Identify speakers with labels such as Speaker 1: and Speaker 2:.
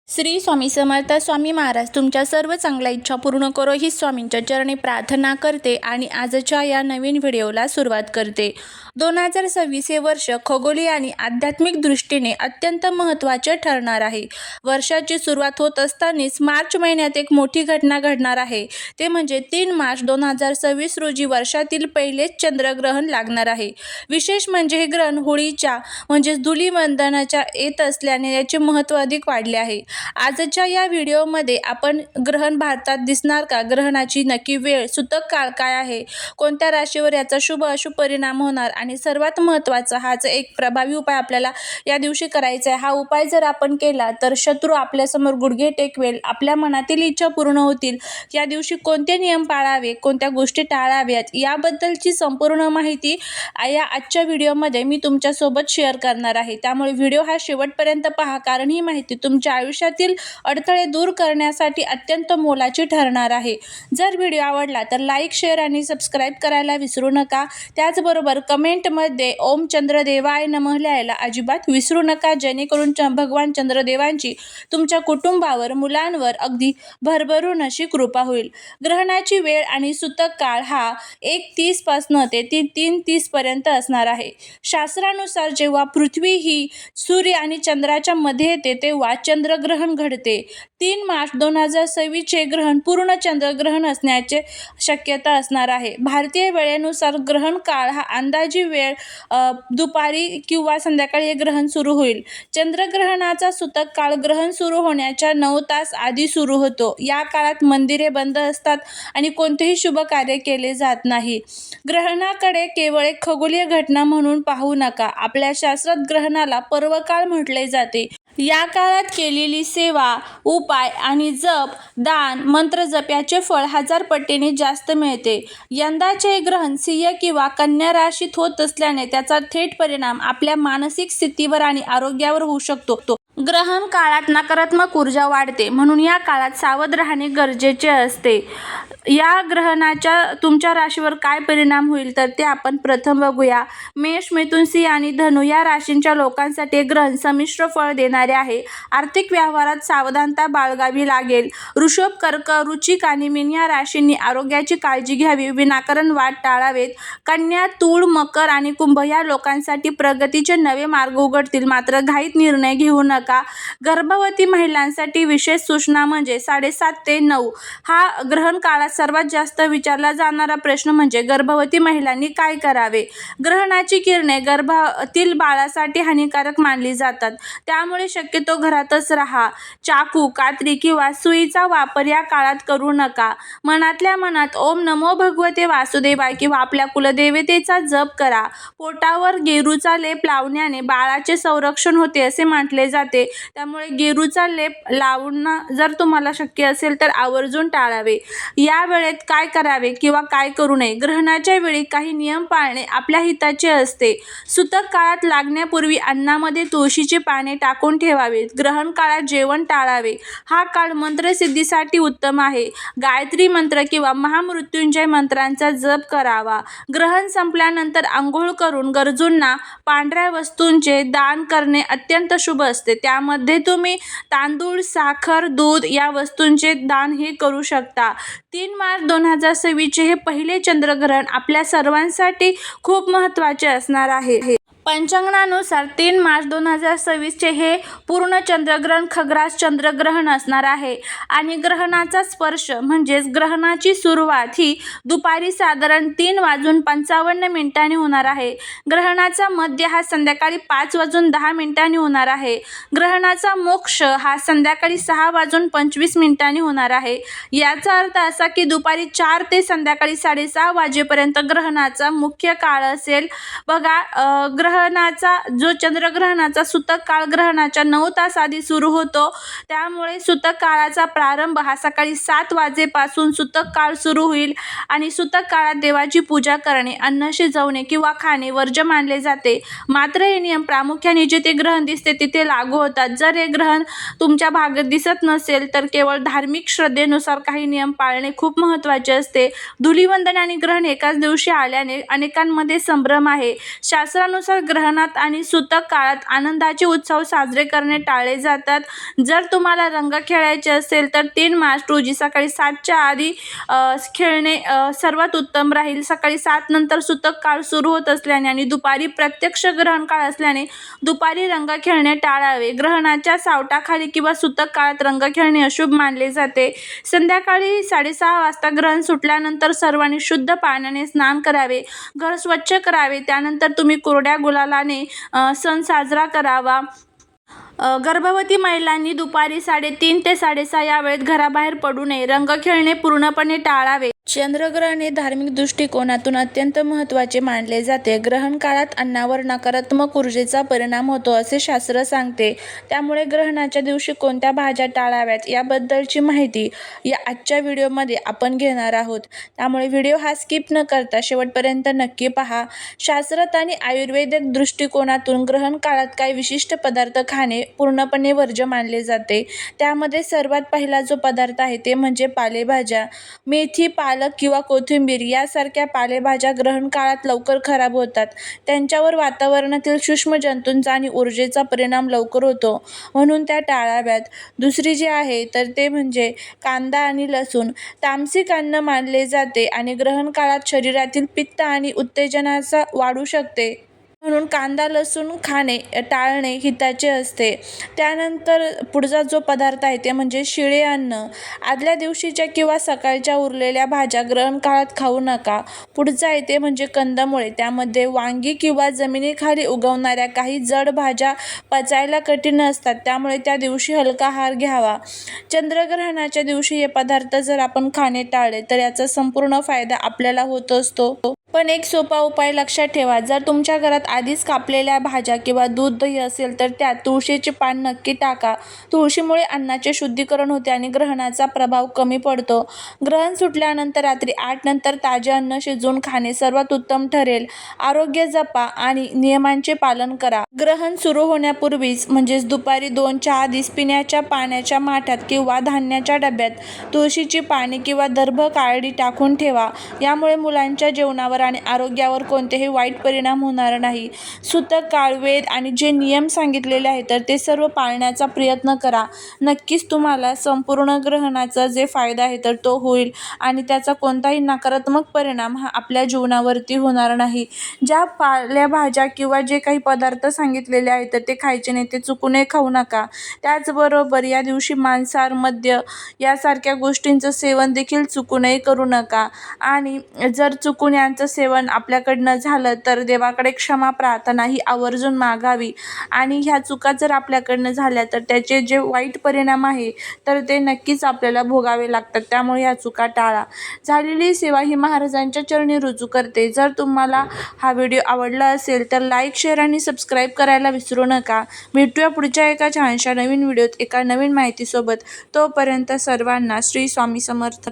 Speaker 1: श्री स्वामी समर्थ. स्वामी महाराज तुमच्या सर्व चांगल्या इच्छा पूर्ण करो ही स्वामींच्या चरणी प्रार्थना करते आणि आजच्या या नवीन व्हिडिओला सुरुवात करते. 2026 हे वर्ष खगोलीय आणि आध्यात्मिक दृष्टीने अत्यंत महत्त्वाचे ठरणार आहे. वर्षाची सुरुवात होत असतानाच मार्च महिन्यात एक मोठी घटना घडणार आहे. ते म्हणजे 3 मार्च 2026 रोजी वर्षातील पहिलेच चंद्रग्रहण लागणार आहे. विशेष म्हणजे हे ग्रहण होळीच्या म्हणजेच धुलीवंदनाच्या येत असल्याने याचे महत्त्व अधिक वाढले आहे. आजच्या या व्हिडिओमध्ये आपण ग्रहण भारतात दिसणार का, ग्रहणाची नक्की वेळ, सूतक काळ काय आहे, कोणत्या राशीवर याचा शुभ अशुभ परिणाम होणार आणि सर्वात महत्त्वाचा हाच एक प्रभावी उपाय आपल्याला या दिवशी करायचा आहे. हा उपाय जर आपण केला तर शत्रू आपल्यासमोर गुडघे टेकवेल, आपल्या मनातील इच्छा पूर्ण होतील. या दिवशी कोणते नियम पाळावे, कोणत्या गोष्टी टाळाव्यात याबद्दलची संपूर्ण माहिती या आजच्या व्हिडिओमध्ये मी तुमच्यासोबत शेअर करणार आहे. त्यामुळे व्हिडिओ हा शेवटपर्यंत पहा, कारण ही माहिती तुमच्या आयुष्यातील अडथळे दूर करण्यासाठी अत्यंत मोलाची ठरणार आहे. जर व्हिडिओ आवडला तर लाईक, शेअर आणि सबस्क्राईब करायला विसरू नका. त्याचबरोबर कमेंटमध्ये ओम चंद्रदेवाय नमः लिहायला अजिबात विसरू नका, जेणेकरून भगवान चंद्रदेवांची तुमच्या कुटुंबावर, मुलांवर अगदी भरभरून अशी कृपा होईल. ग्रहणाची वेळ आणि सूतक काळ हा 1:30 पासून ते 3:30 पर्यंत असणार आहे. शास्त्रानुसार जेव्हा पृथ्वी ही सूर्य आणि चंद्राच्या मध्ये येते तेव्हा चंद्रग्रहण घडते. 3 मार्च 2026 चे ग्रहण पूर्ण चंद्रग्रहण असण्याची शक्यता असणार आहे. भारतीय वेळेनुसार ग्रहण काळ हा अंदाजी वेळ दुपारी किंवा संध्याकाळी हे ग्रहण सुरू होईल. चंद्रग्रहणाचा सूतक काळ ग्रहण सुरू होण्याच्या 9 तास आधी सुरू होतो. या काळात मंदिरे बंद असतात आणि कोणतेही शुभ कार्य केले जात नाही. ग्रहणाकडे केवळ एक खगोलीय घटना म्हणून पाहू नका. आपल्या शास्त्रात ग्रहणाला पर्वकाळ म्हटले जाते. या काळात केलेली सेवा, उपाय आणि जप, दान, मंत्र जप याचे फळ 1000 पटीने जास्त मिळते. यंदाचे हे ग्रहण सिंह किंवा कन्या राशीत होत असल्याने त्याचा थेट परिणाम आपल्या मानसिक स्थितीवर आणि आरोग्यावर होऊ शकतो. ग्रहण काळात नकारात्मक ऊर्जा वाढते, म्हणून या काळात सावध राहणे गरजेचे असते. या ग्रहणाच्या तुमच्या राशीवर काय परिणाम होईल तर ते आपण प्रथम बघूया. मेष, मिथुन, सिंह आणि धनु या राशींच्या लोकांसाठी हे ग्रहण संमिश्र फळ देणारे आहे. आर्थिक व्यवहारात सावधानता बाळगावी लागेल. वृषभ, कर्क, वृश्चिक आणि मीन या राशींनी आरोग्याची काळजी घ्यावी, विनाकारण वाद टाळावेत. कन्या, तूळ, मकर आणि कुंभ या लोकांसाठी प्रगतीचे नवे मार्ग उघडतील, मात्र घाईत निर्णय घेऊ नका. गर्भवती महिलांसाठी विशेष सूचना म्हणजे 7:30 ते 9 हा ग्रहण काळात सर्वात जास्त विचारला जाणारा प्रश्न म्हणजे गर्भवती महिलांनी काय करावे. ग्रहणाची किरणे गर्भातील बाळासाठी हानिकारक मानली जातात, त्यामुळे शक्यतो घरातच राहा. चाकू, कात्री किंवा सुईचा वापर या काळात करू नका. मनातल्या मनात ओम नमो भगवते वासुदेवाय किंवा आपल्या कुलदेवतेचा जप करा. पोटावर गेरूचा लेप लावण्याने बाळाचे संरक्षण होते असे म्हटले जाते, त्यामुळे गेरूचा लेप लावणं जर तुम्हाला शक्य असेल तर आवर्जून टाळावे. या वेळेत काय करावे किंवा काय करू नये. ग्रहणाच्या वेळी काही नियम पाळणे आपल्या हिताचे असते. सूतक काळात लागण्यापूर्वी अन्नामध्ये तुळशीची पाने टाकून ठेवावीत. ग्रहण काळात जेवण टाळावे. हा काळ मंत्रसिद्धीसाठी उत्तम आहे. गायत्री मंत्र किंवा महामृत्युंजय मंत्रांचा जप करावा. ग्रहण संपल्यानंतर आंघोळ करून गरजूंना पांढऱ्या वस्तूंचे दान करणे अत्यंत शुभ असते. त्यामध्ये तुम्ही तांदूळ, साखर, दूध या वस्तूंचे दान हे करू शकता. 3 मार्च 2026 चे हे पहिले चंद्रग्रहण आपल्या सर्वांसाठी खूप महत्त्वाचे असणार आहे. पंचांगानुसार 3 मार्च 2026 चे हे पूर्ण चंद्रग्रहण खग्रास चंद्रग्रहण असणार आहे आणि ग्रहणाचा स्पर्श म्हणजेच ग्रहणाची सुरुवात ही दुपारी साधारण 3:55 होणार आहे. ग्रहणाचा मध्य हा संध्याकाळी 5:10 होणार आहे. ग्रहणाचा मोक्ष हा संध्याकाळी 6:25 होणार आहे. याचा अर्थ असा की दुपारी 4 ते संध्याकाळी 6:30 वाजेपर्यंत ग्रहणाचा मुख्य काळ असेल. बघा, ग्रहणाचा जो चंद्रग्रहणाचा सूतक काळ ग्रहणाच्या 9 तास आधी सुरू होतो, त्यामुळे सूतक काळाचा प्रारंभ हा सकाळी 7 वाजेपासून सूतक काळ सुरू होईल आणि सूतक काळात देवाची पूजा करणे, अन्न शिजवणे किंवा खाणे वर्ज्य मानले जाते. मात्र हे नियम प्रामुख्याने जिथे ग्रहण दिसते तिथे लागू होतात. जर हे ग्रहण तुमच्या भागात दिसत नसेल तर केवळ धार्मिक श्रद्धेनुसार काही नियम पाळणे खूप महत्त्वाचे असते. धुलीवंदन आणि ग्रहण एकाच दिवशी आल्याने अनेकांमध्ये संभ्रम आहे. शास्त्रानुसार ग्रहणात आणि सूतक काळात आनंदाचे उत्सव साजरे करणे टाळले जातात. जर तुम्हाला रंग खेळायचे असेल तर 3 मार्च रोजी सकाळी 7च्या आधी खेळणे सर्वात उत्तम राहील. सकाळी 7 नंतर सूतक काळ सुरू होत असल्याने आणि दुपारी प्रत्यक्ष ग्रहण काळ असल्याने दुपारी रंग खेळणे टाळावे. ग्रहणाच्या सावटाखाली किंवा सूतक काळात रंग खेळणे अशुभ मानले जाते. संध्याकाळी 6:30 वाजता ग्रहण सुटल्यानंतर सर्वांनी शुद्ध पाण्याने स्नान करावे, घर स्वच्छ करावे. त्यानंतर तुम्ही कोरड्या गुलालाने सण साजरा करावा. गर्भवती महिलांनी दुपारी 3:30 ते 6:30 या वेळेत घराबाहेर पडू नये. रंग खेळणे पूर्णपणे टाळावे. चंद्रग्रहण हे धार्मिक दृष्टिकोनातून अत्यंत महत्त्वाचे मानले जाते. ग्रहण काळात अन्नावर नकारात्मक ऊर्जेचा परिणाम होतो असे शास्त्र सांगते. त्यामुळे ग्रहणाच्या दिवशी कोणत्या भाज्या टाळाव्यात याबद्दलची माहिती या आजच्या व्हिडिओमध्ये आपण घेणार आहोत. त्यामुळे व्हिडिओ हा स्किप न करता शेवटपर्यंत नक्की पहा. शास्त्रात आणि आयुर्वेदिक दृष्टिकोनातून ग्रहण काळात काही विशिष्ट पदार्थ खाणे पूर्णपणे वर्ज्य मानले जाते. त्यामध्ये सर्वात पहिला जो पदार्थ आहे ते म्हणजे पालेभाज्या. मेथी, पालक किंवा कोथिंबीर यासारख्या पालेभाज्या ग्रहण काळात लवकर खराब होतात. त्यांच्यावर वातावरणातील सूक्ष्म जंतूंचा आणि ऊर्जेचा परिणाम लवकर होतो, म्हणून त्या टाळाव्यात. दुसरी जी आहे तर ते म्हणजे कांदा आणि लसूण. तामसिक अन्न मानले जाते आणि ग्रहण काळात शरीरातील पित्त आणि उत्तेजनाचा वाढू शकते, म्हणून कांदा लसूण खाणे टाळणे हिताचे असते. त्यानंतर पुढचा जो पदार्थ आहे ते म्हणजे शिळे अन्न. आदल्या दिवशीच्या किंवा सकाळच्या उरलेल्या भाज्या ग्रहण काळात खाऊ नका. पुढचं आहे ते म्हणजे कंदमुळे. त्यामध्ये वांगी किंवा जमिनीखाली उगवणाऱ्या काही जड भाज्या पचायला कठीण असतात, त्यामुळे त्या दिवशी हलका आहार घ्यावा. चंद्रग्रहणाच्या दिवशी हे पदार्थ जर आपण खाणे टाळले तर याचा संपूर्ण फायदा आपल्याला होत असतो. पण एक सोपा उपाय लक्षात ठेवा. जर तुमच्या घरात आधीच कापलेल्या भाज्या किंवा दूध, दही असेल तर त्यात तुळशीचे पान नक्की टाका. तुळशीमुळे अन्नाचे शुद्धीकरण होते आणि ग्रहणाचा प्रभाव कमी पडतो. ग्रहण सुटल्यानंतर रात्री 8 नंतर ताजे अन्न शिजवून खाणे सर्वात उत्तम ठरेल. आरोग्य जपा आणि नियमांचे पालन करा. ग्रहण सुरू होण्यापूर्वीच म्हणजेच दुपारी 2च्या आधीच पिण्याच्या पाण्याच्या माठात किंवा धान्याच्या डब्यात तुळशीची पाने किंवा दर्भ काळडी टाकून ठेवा. यामुळे मुलांच्या जेवणावर आणि आरोग्यावर कोणतेही वाईट परिणाम होणार नाही. सूतक काळ, वेद आणि जे नियम सांगितलेले आहेत तर ते सर्व पाळण्याचा प्रयत्न करा. नक्कीच तुम्हाला संपूर्ण ग्रहणाचा जे फायदा आहे तर तो होईल आणि त्याचा कोणताही नकारात्मक परिणाम हा आपल्या जीवनावरती होणार नाही. ज्या पालेभाज्या किंवा जे काही पदार्थ सांगितलेले आहेत तर ते खायचे नाही, ते चुकूनही खाऊ नका. त्याचबरोबर या दिवशी मांसाहार, मद्य यासारख्या गोष्टींचं सेवन देखील चुकूनही करू नका. आणि जर चुकून यांचं सेवन आपल्याकडनं झालं तर देवाकडे क्षमा प्रार्थना ही आवर्जून मागावी. आणि ह्या चुका जर आपल्याकडनं झाल्या तर त्याचे जे वाईट परिणाम आहे तर ते नक्कीच आपल्याला भोगावे लागतात. त्यामुळे ह्या चुका टाळा. झालेली सेवा ही महाराजांच्या चरणी रुजू करते. जर तुम्हाला हा व्हिडिओ आवडला असेल तर लाईक, शेअर आणि सबस्क्राईब करायला विसरू नका. भेटूया पुढच्या एका छानशा नवीन व्हिडिओत एका नवीन माहितीसोबत. तोपर्यंत सर्वांना श्री स्वामी समर्थ.